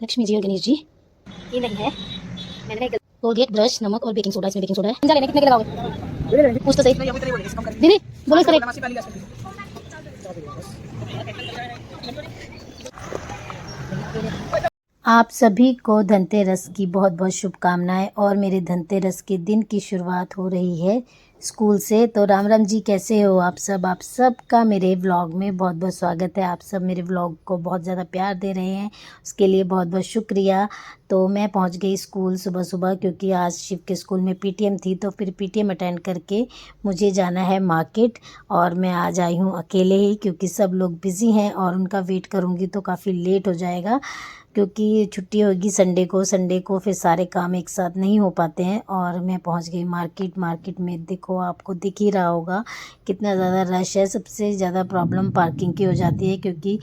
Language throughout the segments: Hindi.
लक्ष्मी जी और गणेश जी ये नहीं है। मैंने कोलगेट, ब्रश, नमक और बेकिंग सोडा, इसमें बेकिंग सोडा है। लेने कितने के लगाओगे? पूछ तो सही दीदी, बोलो इसका रेट। आप सभी को धनतेरस की बहुत बहुत शुभकामनाएं। और मेरे धनतेरस के दिन की शुरुआत हो रही है स्कूल से। तो राम राम जी, कैसे हो आप सब? आप सब का मेरे व्लॉग में बहुत बहुत स्वागत है। आप सब मेरे व्लॉग को बहुत ज़्यादा प्यार दे रहे हैं, उसके लिए बहुत बहुत शुक्रिया। तो मैं पहुंच गई स्कूल सुबह सुबह, क्योंकि आज शिव के स्कूल में पीटीएम थी। तो फिर पीटीएम अटेंड करके मुझे जाना है मार्केट। और मैं आज आई हूँ अकेले ही, क्योंकि सब लोग बिज़ी हैं और उनका वेट करूँगी तो काफ़ी लेट हो जाएगा, क्योंकि छुट्टी होगी संडे को फिर सारे काम एक साथ नहीं हो पाते हैं। और मैं पहुंच गई मार्केट में देखो, आपको दिख ही रहा होगा कितना ज़्यादा रश है। सबसे ज़्यादा प्रॉब्लम पार्किंग की हो जाती है, क्योंकि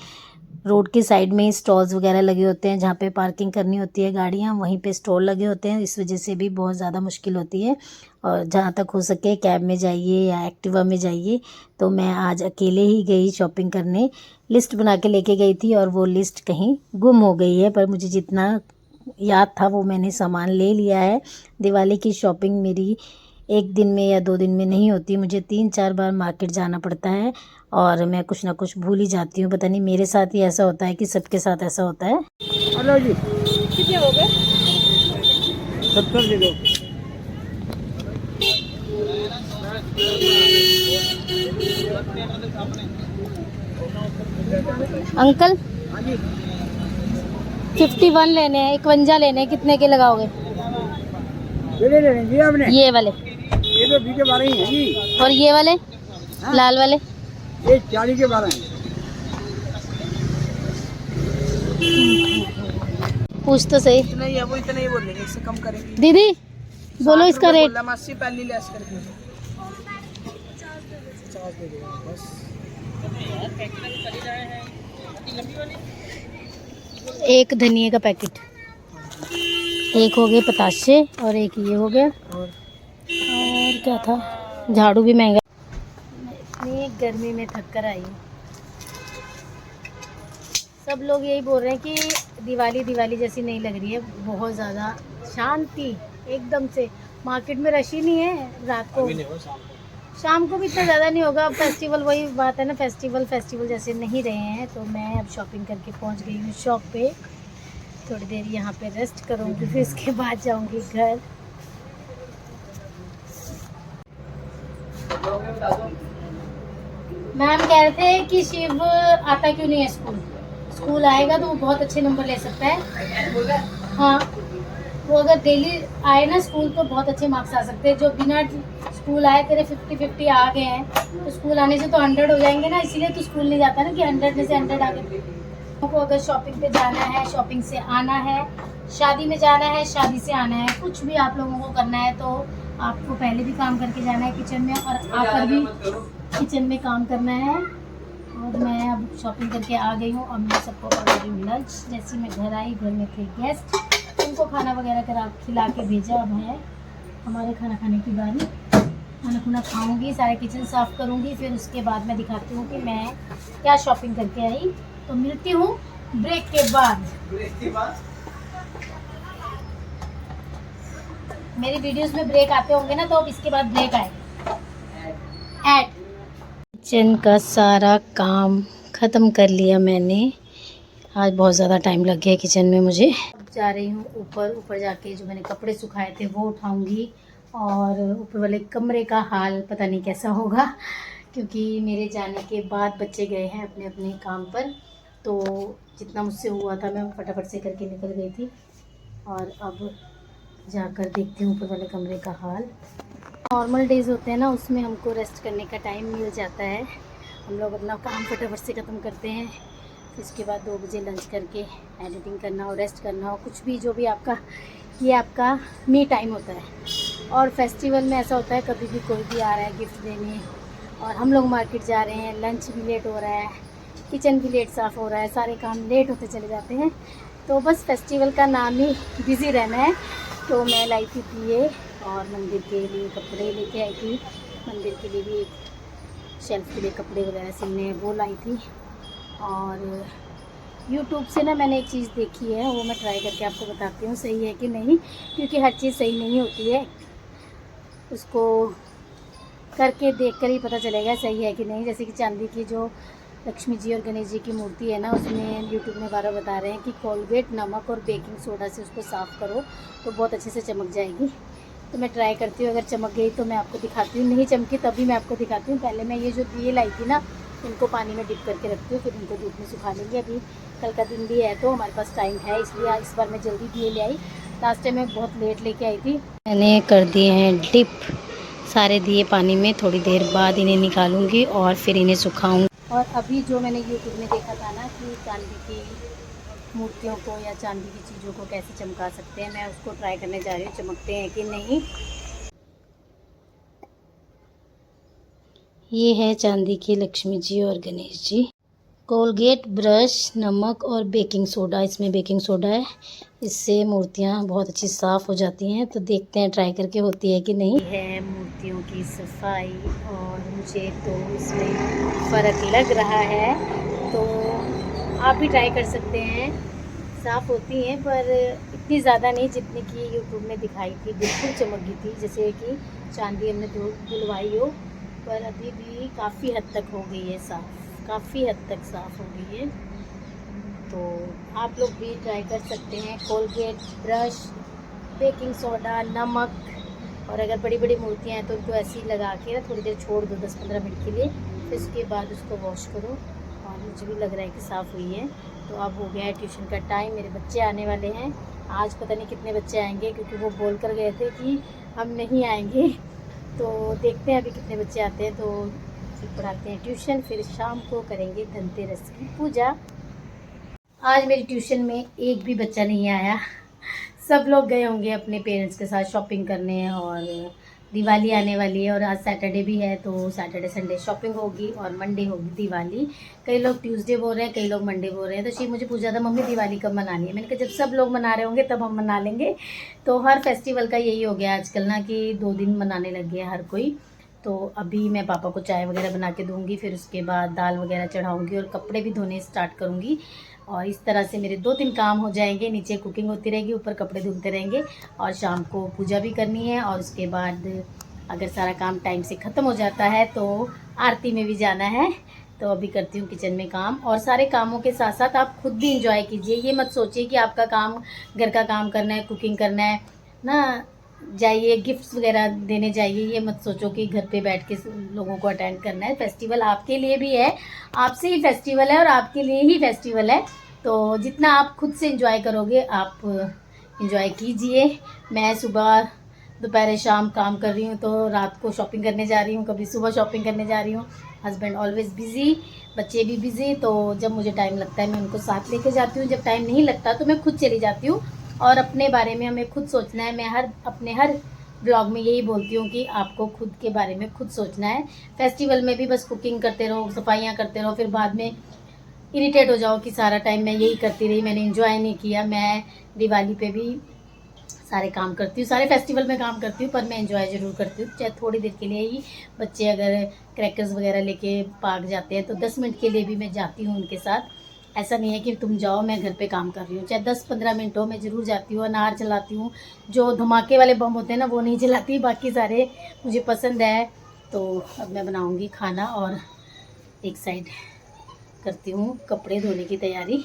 रोड के साइड में ही स्टॉल्स वगैरह लगे होते हैं, जहाँ पे पार्किंग करनी होती है गाड़ियाँ, वहीं पे स्टॉल लगे होते हैं। इस वजह से भी बहुत ज़्यादा मुश्किल होती है। और जहाँ तक हो सके कैब में जाइए या एक्टिवा में जाइए। तो मैं आज अकेले ही गई शॉपिंग करने। लिस्ट बना के लेके गई थी और वो लिस्ट कहीं गुम हो गई है, पर मुझे जितना याद था वो मैंने सामान ले लिया है। दिवाली की शॉपिंग मेरी एक दिन में या 2 दिन में नहीं होती, मुझे 3-4 बार मार्केट जाना पड़ता है। और मैं कुछ ना कुछ भूल ही जाती हूँ। पता नहीं मेरे साथ ही ऐसा होता है कि सबके साथ ऐसा होता है। हेलो जी, कितने हो गए? 70 दे दो। अंकल हाँ जी, 51 लेने हैं, 51 लेने हैं, कितने के लगाओगे? ये ले लेंगे जी आपने। ये वाले ये तो 20 के 12 ही है जी। और ये वाले हाँ? लाल वाले ये 40 के 12 हैं। पूछ तो सही। इतना ही है, वो इतना ही बोलेंगे, इससे कम करेंगे। दीदी बोलो इसका रेट। 80 पहली लेस करके 50 दे दो बस। एक धनिए का पैकेट, एक हो गए पताशे और एक ये हो गया। और क्या था? झाड़ू भी महंगा। इतनी गर्मी में थक कर आई हूँ। सब लोग यही बोल रहे हैं कि दिवाली जैसी नहीं लग रही है, बहुत ज़्यादा शांति एकदम से। मार्केट में रश ही नहीं है रात को। शाम को भी इतना ज़्यादा नहीं होगा। अब फेस्टिवल, वही बात है ना, फेस्टिवल जैसे नहीं रहे हैं। तो मैं अब शॉपिंग करके पहुंच गई हूँ शॉप पे। थोड़ी देर यहाँ पे रेस्ट करूँगी, फिर उसके बाद जाऊँगी घर। मैम कह रहे थे कि शिव आता क्यों नहीं है स्कूल आएगा तो वो बहुत अच्छे नंबर ले सकता है। हाँ, वो अगर डेली आए ना स्कूल तो बहुत अच्छे मार्क्स आ सकते हैं। जो बिना स्कूल आए तेरे 50-50 आ गए हैं, तो स्कूल आने से तो 100 हो जाएंगे ना, इसीलिए तो स्कूल नहीं जाता ना कि 100 में से 100 आ गए। को अगर शॉपिंग पे जाना है, शॉपिंग से आना है, शादी में जाना है, शादी से आना है, कुछ भी आप लोगों को करना है तो आपको पहले भी काम करके जाना है किचन में, और आकर भी किचन में काम करना है। और मैं अब शॉपिंग करके आ गई हूँ और मैं सबको कर रही हूँ लंच। जैसे मैं घर आई, घर में थे गेस्ट, उनको खाना वगैरह करा खिला के भेजा। अब है हमारे खाना खाने की बारी। खाना खुना खाऊंगी, सारे किचन साफ़ करूंगी, फिर उसके बाद मैं दिखाती हूँ कि मैं क्या शॉपिंग करके आई। तो मिलती हूँ ब्रेक के बाद। मेरी वीडियोस में ब्रेक आते होंगे ना, तो अब इसके बाद ब्रेक आएगा। ऐड किचन का सारा काम ख़त्म कर लिया मैंने। आज बहुत ज़्यादा टाइम लग गया किचन में मुझे। अब जा रही हूँ ऊपर जाके जो मैंने कपड़े सुखाए थे वो उठाऊँगी। और ऊपर वाले कमरे का हाल पता नहीं कैसा होगा, क्योंकि मेरे जाने के बाद बच्चे गए हैं अपने अपने काम पर। तो जितना मुझसे हुआ था मैं फटाफट से करके निकल गई थी। और अब जाकर देखती हूँ ऊपर वाले कमरे का हाल। नॉर्मल डेज़ होते हैं ना, उसमें हमको रेस्ट करने का टाइम मिल जाता है। हम लोग अपना काम फटाफट से ख़त्म करते हैं। फिर उसके बाद 2 बजे लंच करके एडिटिंग करना हो, रेस्ट करना हो, कुछ भी जो भी आपका, ये आपका मी टाइम होता है। और फेस्टिवल में ऐसा होता है, कभी भी कोई भी आ रहा है गिफ्ट देने, और हम लोग मार्केट जा रहे हैं, लंच भी लेट हो रहा है, किचन भी लेट साफ़ हो रहा है, सारे काम लेट होते चले जाते हैं। तो बस फेस्टिवल का नाम ही बिज़ी रहना है। तो मैं लाई थी दिए और मंदिर के लिए कपड़े लेके आई थी। मंदिर के लिए भी एक शेल्फ के लिए कपड़े वगैरह सिलने हैं, वो लाई थी। और यूट्यूब से ना मैंने एक चीज़ देखी है, वो मैं ट्राई करके आपको बताती हूँ सही है कि नहीं, क्योंकि हर चीज़ सही नहीं होती है, उसको करके देखकर ही पता चलेगा सही है कि नहीं। जैसे कि चांदी की जो लक्ष्मी जी और गणेश जी की मूर्ति है ना, उसमें यूट्यूब में बारह बता रहे हैं कि कोलगेट, नमक और बेकिंग सोडा से उसको साफ़ करो तो बहुत अच्छे से चमक जाएगी। तो मैं ट्राई करती हूँ, अगर चमक गई तो मैं आपको दिखाती हूँ, नहीं चमकी तभी मैं आपको दिखाती हूँ। पहले मैं ये जो दिए लाई थी ना, इनको पानी में डिप करके रखती हूँ, फिर इनको धूप में सुखा लेंगे। अभी कल का दिन भी है तो हमारे पास टाइम है, इसलिए इस बार मैं जल्दी दिए ले आई। लास्ट टाइम मैं बहुत लेट लेके आई थी। मैंने कर दिए हैं डिप सारे दिए पानी में, थोड़ी देर बाद इन्हें निकालूंगी और फिर इन्हें सुखाऊंगी। और अभी जो मैंने यूट्यूब में देखा था ना कि चांदी की मूर्तियों को या चांदी की चीज़ों को कैसे चमका सकते हैं, मैं उसको ट्राई करने जा रही हूँ, चमकते हैं कि नहीं। ये है चांदी की लक्ष्मी जी और गणेश जी। कोलगेट, ब्रश, नमक और बेकिंग सोडा, इसमें बेकिंग सोडा है, इससे मूर्तियाँ बहुत अच्छी साफ़ हो जाती हैं। तो देखते हैं ट्राई करके होती है कि नहीं। है मूर्तियों की सफाई और मुझे तो इसमें फ़र्क लग रहा है, तो आप भी ट्राई कर सकते हैं। साफ़ होती हैं पर इतनी ज़्यादा नहीं जितनी कि यूट्यूब में दिखाई थी, बिल्कुल चमक गई थी, जैसे कि चांदी हमने धुलवाई हो, पर अभी भी काफ़ी हद तक हो गई है साफ़, काफ़ी हद तक साफ़ हो गई है। तो आप लोग भी ट्राई कर सकते हैं। कोलगेट, ब्रश, बेकिंग सोडा, नमक, और अगर बड़ी बड़ी मूर्तियाँ हैं तो उनको ऐसे ही लगा के ना थोड़ी देर छोड़ दो 10-15 मिनट के लिए, फिर उसके बाद उसको वॉश करो। और मुझे भी लग रहा है कि साफ़ हुई है। तो अब हो गया है ट्यूशन का टाइम, मेरे बच्चे आने वाले हैं। आज पता नहीं कितने बच्चे आएंगे, क्योंकि वो बोल कर गए थे कि हम नहीं आएंगे। तो देखते हैं अभी कितने बच्चे आते हैं, तो फिर पढ़ाते हैं ट्यूशन, फिर शाम को करेंगे धनतेरस की पूजा। आज मेरी ट्यूशन में एक भी बच्चा नहीं आया, सब लोग गए होंगे अपने पेरेंट्स के साथ शॉपिंग करने, और दिवाली आने वाली है और आज सैटरडे भी है, तो सैटरडे संडे शॉपिंग होगी और मंडे होगी दिवाली। कई लोग ट्यूसडे बोल रहे हैं, कई लोग मंडे बोल रहे हैं। तो शिव मुझे पूछा था मम्मी दिवाली कब मनानी है, मैंने कहा जब सब लोग मना रहे होंगे तब हम मना लेंगे। तो हर फेस्टिवल का यही हो गया आजकल ना, कि 2 दिन मनाने लग गया हर कोई। तो अभी मैं पापा को चाय वगैरह बना के दूंगी, फिर उसके बाद दाल वगैरह चढ़ाऊंगी और कपड़े भी धोने स्टार्ट करूंगी। और इस तरह से मेरे 2-3 काम हो जाएंगे, नीचे कुकिंग होती रहेगी, ऊपर कपड़े धुलते रहेंगे, और शाम को पूजा भी करनी है। और उसके बाद अगर सारा काम टाइम से ख़त्म हो जाता है तो आरती में भी जाना है। तो अभी करती हूँ किचन में काम, और सारे कामों के साथ साथ आप खुद भी इंजॉय कीजिए। ये मत सोचिए कि आपका काम घर का काम करना है, कुकिंग करना है ना, जाइए गिफ्ट्स वगैरह देने जाइए। ये मत सोचो कि घर पे बैठ के लोगों को अटेंड करना है। फेस्टिवल आपके लिए भी है, आपसे ही फेस्टिवल है और आपके लिए ही फेस्टिवल है। तो जितना आप खुद से इंजॉय करोगे आप इंजॉय कीजिए। मैं सुबह दोपहर शाम काम कर रही हूँ, तो रात को शॉपिंग करने जा रही हूँ, कभी सुबह शॉपिंग करने जा रही हूँ। हस्बैंड ऑलवेज़ बिज़ी, बच्चे भी बिज़ी, तो जब मुझे टाइम लगता है मैं उनको साथ लेके जाती हूँ, जब टाइम नहीं लगता तो मैं खुद चली जाती हूँ। और अपने बारे में हमें खुद सोचना है। मैं अपने हर ब्लॉग में यही बोलती हूँ कि आपको खुद के बारे में खुद सोचना है। फेस्टिवल में भी बस कुकिंग करते रहो, सफाइयाँ करते रहो, फिर बाद में इरिटेट हो जाओ कि सारा टाइम मैं यही करती रही, मैंने एंजॉय नहीं किया। मैं दिवाली पे भी सारे काम करती हूँ, सारे फेस्टिवल में काम करती हूँ, पर मैं एंजॉय ज़रूर करती हूँ, चाहे थोड़ी देर के लिए ही। बच्चे अगर क्रैकर्स वगैरह लेके पार्क जाते हैं तो 10 मिनट के लिए भी मैं जाती हूँ उनके साथ। ऐसा नहीं है कि तुम जाओ मैं घर पे काम कर रही हूँ, चाहे 10-15 मिनट हो, मैं ज़रूर जाती हूँ। अनार चलाती हूँ, जो धमाके वाले बम होते हैं ना वो नहीं जलाती, बाकी सारे मुझे पसंद है। तो अब मैं बनाऊँगी खाना और एक साइड करती हूँ कपड़े धोने की तैयारी।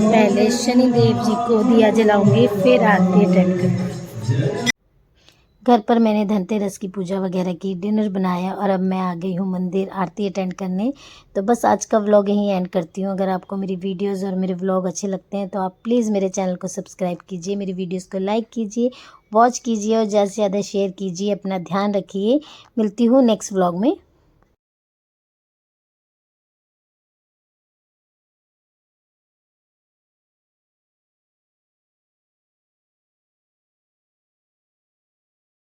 पहले शनिदेव जी को दिया जलाऊंगी, फिर आरती अटेंड करूँगी। घर पर मैंने धनतेरस की पूजा वगैरह की, डिनर बनाया, और अब मैं आ गई हूँ मंदिर आरती अटेंड करने। तो बस आज का व्लॉग यहीं एंड करती हूँ। अगर आपको मेरी वीडियोस और मेरे व्लॉग अच्छे लगते हैं तो आप प्लीज़ मेरे चैनल को सब्सक्राइब कीजिए, मेरी वीडियोस को लाइक कीजिए, वॉच कीजिए और ज़्यादा से ज़्यादा शेयर कीजिए। अपना ध्यान रखिए, मिलती हूँ नेक्स्ट व्लॉग में।